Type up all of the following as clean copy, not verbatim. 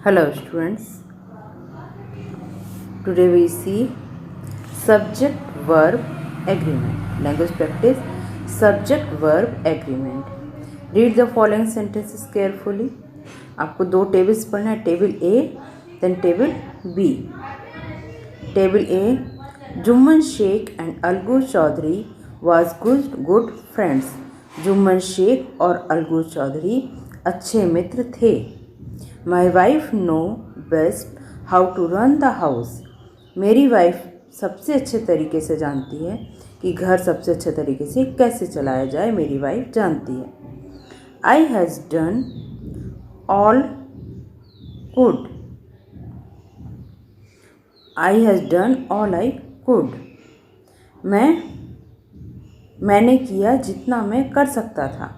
Hello students, today we see subject verb agreement. Language practice subject verb agreement. Read the following sentences carefully. आपको दो tables पढ़ना है, table A then table B. Table A, Jumman Sheikh and Algu Chaudhary was good friends. Jumman Sheikh और अलगू चौधरी अच्छे मित्र थे. My wife know best how to run the house. मेरी wife सबसे अच्छे तरीके से जानती है कि घर सबसे अच्छे तरीके से कैसे चलाया जाए. मेरी वाइफ जानती है. I has done all could. I has done all I could. मैंने किया जितना मैं कर सकता था.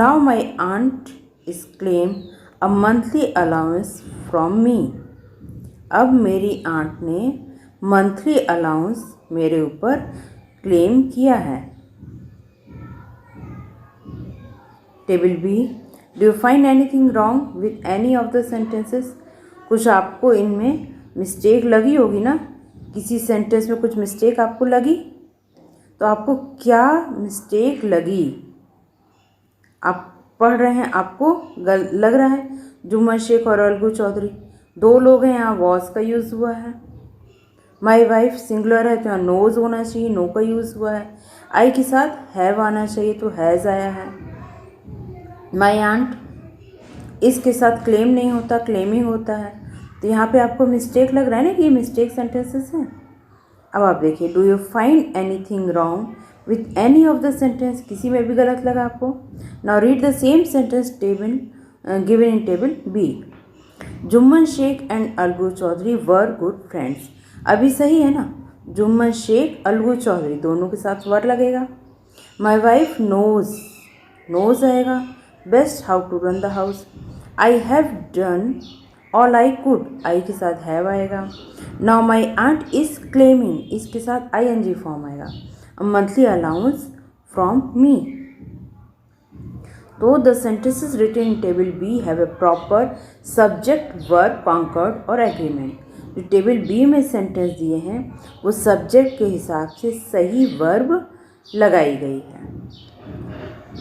Now my aunt is claim a monthly allowance from me. अब मेरी आंट ने मंथली अलाउंस मेरे ऊपर क्लेम किया है. Table B, do you find anything wrong with any of the sentences. कुछ आपको इनमें मिस्टेक लगी होगी ना, किसी सेंटेंस में कुछ मिस्टेक आपको लगी, तो आपको क्या मिस्टेक लगी. आप पढ़ रहे हैं, आपको लग रहा है जुम्मन शेख और अलगू चौधरी दो लोग हैं, यहाँ वॉज का यूज़ हुआ है. माई वाइफ सिंगुलर है तो यहाँ नोज होना चाहिए, नो का यूज़ हुआ है. आई के साथ हैव आना चाहिए तो हैज़ आया है. माई आंट इसके साथ क्लेम नहीं होता, क्लेमिंग होता है. तो यहाँ पे आपको मिस्टेक लग रहा है ना कि ये मिस्टेक सेंटेंसेस हैं. अब आप देखिए, do you find anything wrong with any of the sentence. किसी में भी गलत लगा आपको. Now read the same sentence table given in table B. Jumman Sheikh and Algu Chaudhary were good friends. अभी सही है ना, जुम्मन शेख अलगू चौधरी दोनों के साथ वर लगेगा. माई वाइफ नोज आएगा. Best how to run the house. I have done all I could, I के साथ हैव आएगा. Now my aunt is claiming, इसके साथ ING फॉर्म आएगा. Monthly allowance from me. तो the sentences written in table B have a proper subject, verb, concord और agreement. जो table B में सेंटेंस दिए हैं वो सब्जेक्ट के हिसाब से सही वर्ब लगाई गई है.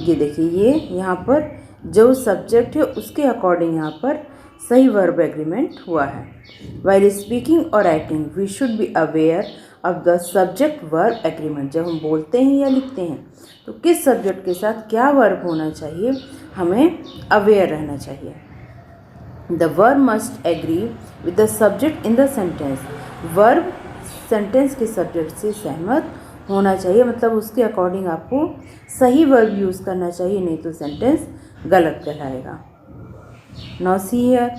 ये देखिए, ये यहाँ पर जो सब्जेक्ट है उसके अकॉर्डिंग यहाँ पर सही वर्ब एग्रीमेंट हुआ है. While speaking or writing, we should be aware of the subject verb agreement. जब हम बोलते हैं या लिखते हैं तो किस सब्जेक्ट के साथ क्या वर्ब होना चाहिए, हमें अवेयर रहना चाहिए. The verb must agree with the subject in the sentence. Verb sentence के सब्जेक्ट से सहमत होना चाहिए, मतलब उसके अकॉर्डिंग आपको सही वर्ब यूज़ करना चाहिए, नहीं तो सेंटेंस गलत कहलाएगा. Now see here,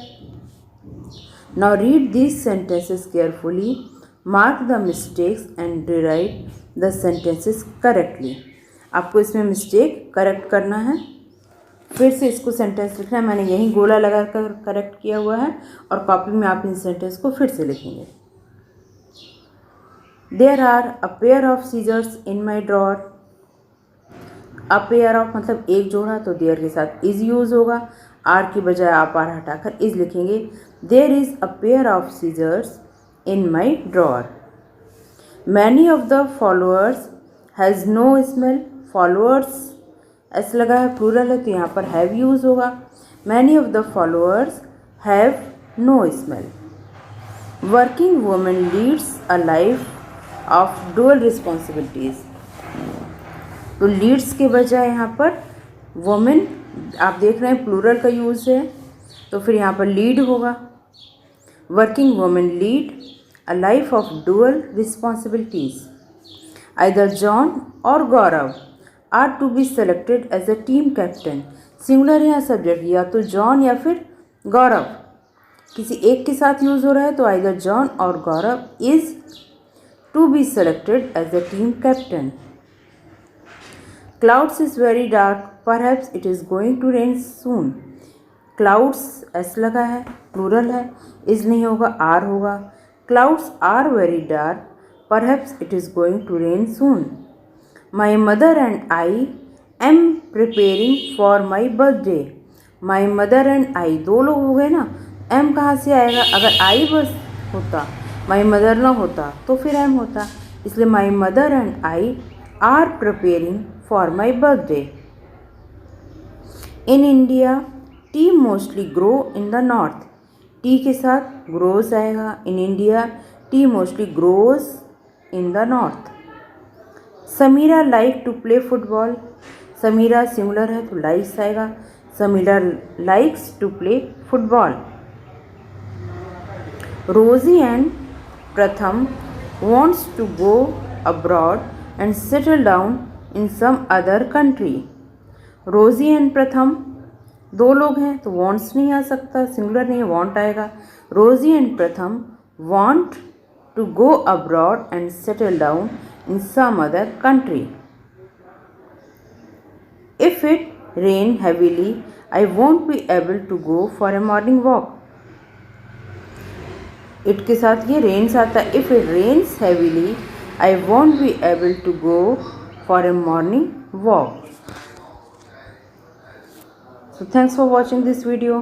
now read this sentences carefully, mark the mistakes and rewrite the sentences correctly. आपको इसमें मिस्टेक करेक्ट करना है. फिर से इसको सेंटेंस लिखना है. मैंने यहीं गोला लगा कर करेक्ट किया हुआ है और कॉपी में आप इन सेंटेंस को फिर से लिखेंगे. There are a pair of scissors in my drawer. A pair of मतलब एक जोड़ा, तो देयर के साथ इज यूज होगा. आर की बजाय आप आर हटाकर इज लिखेंगे. There is a pair of scissors in my drawer. Many of the followers has no smell. Followers ऐसा लगा है, प्लूरल है तो यहाँ पर हैव यूज होगा. Many of the followers have no smell. Working women leads a life of dual responsibilities. तो leads के बजाय यहाँ पर वुमेन, आप देख रहे हैं प्लूरल का यूज़ है तो फिर यहाँ पर लीड होगा. Working women lead a life of dual responsibilities. Either John और गौरव are to be selected as a team captain. Singular या सब्जेक्ट, या तो जॉन या फिर गौरव, किसी एक के साथ यूज़ हो रहा है तो either जॉन और गौरव is to be selected as a team captain. Clouds is very dark. Perhaps it is going to rain soon. Clouds ऐसा लगा है, प्लूरल है, is नहीं होगा, are होगा. Clouds are very dark. Perhaps it is going to rain soon. My mother and I am preparing for my birthday. My mother and आई, दो लोग हो गए ना, एम कहाँ से आएगा? अगर आई बस होता, माई मदर ना होता तो फिर एम होता। इसलिए my mother and I are preparing for my birthday. In India tea mostly grow in the north, tea के साथ ग्रोज आएगा। In India tea mostly grows in the north. Samira like to play football, Samira singular है तो likes आएगा। Samira likes to play football. Rosy and Pratham wants to go abroad and settle down in some other country. रोजी and प्रथम दो लोग हैं तो wants नहीं आ सकता, सिंगुलर नहीं, want आएगा। रोजी एंड प्रथम want to go abroad and settle down in some other country. If it rain heavily, I won't be able to go for a morning walk. It के साथ ये रेन्स आता है। If it rains heavily I won't be able to go for a morning walk. So thanks for watching this video.